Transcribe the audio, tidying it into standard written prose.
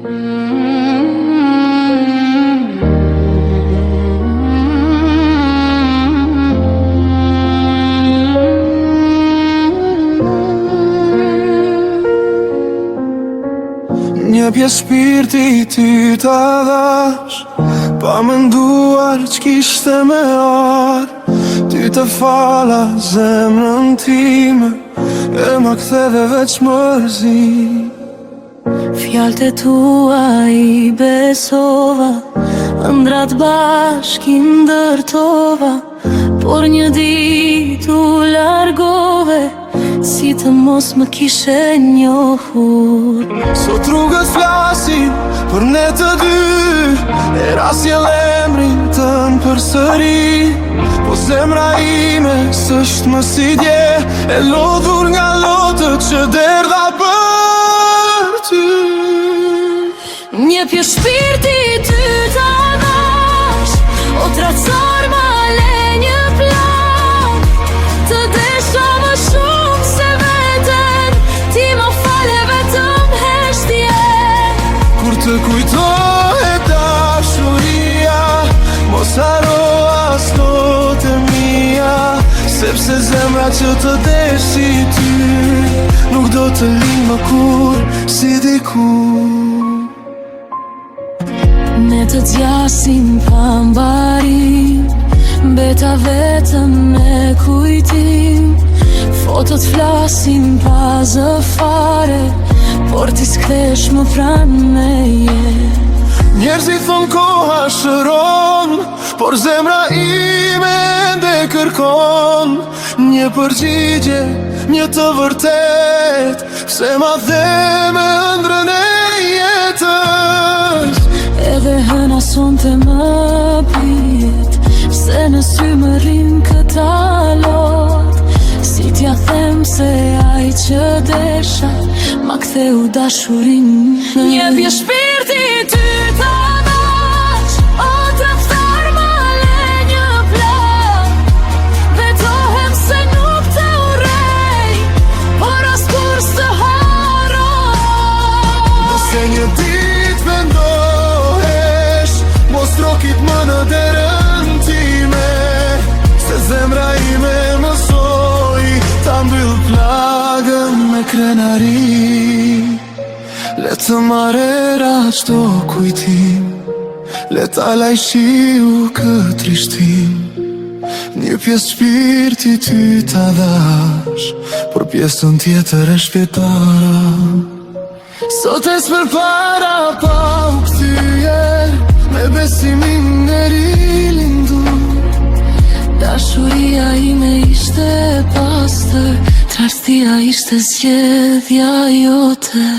Një pjesë shpirti ty ta dhash, pa menduar ç'kishte me ardh. Ty të fala zemrën time, e ma ktheve veç mërzi. Fjalët e tua I besova, ëndrat bashk I ndërtova, por një dit u largove, si të mos më kishe njohur. Sot rrugët flasin për ne të dy, e rasjell emrin tën përsëri. Po zemra ime s'është më si dje, e lodhur nga lotët që derdha për ty. Një pjesë shpirti ty ta dash, o tracar ma le një plan. Të desha më shumë se veten, ti më fale vetëm heshtje. Kur të kujtohet dashuria, mos haro as lotë mia, sepse zemra që të desh si ty nuk do të linë më kur si dikur. Ne të zgjasim pa mbarim, mbeta vetëm me kujtim. Fotot flasin pa zë fare, por ti s'kthesh më pranë meje. Njerëzit thon koha shëron, por zemra ime ende kërkon një përgjigje, një të vërtet, pse ma dhe me ëndrën e jetës. Edhe hëna sonte më pijet, se në sy më rrim këta lot. Si t'ja them se ai që desha, ma ktheu dashurin. Një pjesë shpirti ty ta dash, o tradhtar ma le një plan. Betohem se nuk të urrej, por askur s'të haroj. Nëse një dit vendohesh, mos trokit më në derën time, se zemra ime mësoj ta mbyll plagën me krenari. Le të marrëra çdo kujtim, le ta laj shiu këtë trishtim. Një pjesë shpirti ty ta dash, por pjesën tjetër e shpejtara. Sot e s'përpara pa u kthye, me besimin e rilindur. Dashuria ime ishte pastër, tradhtia ishte zgjedhja jote.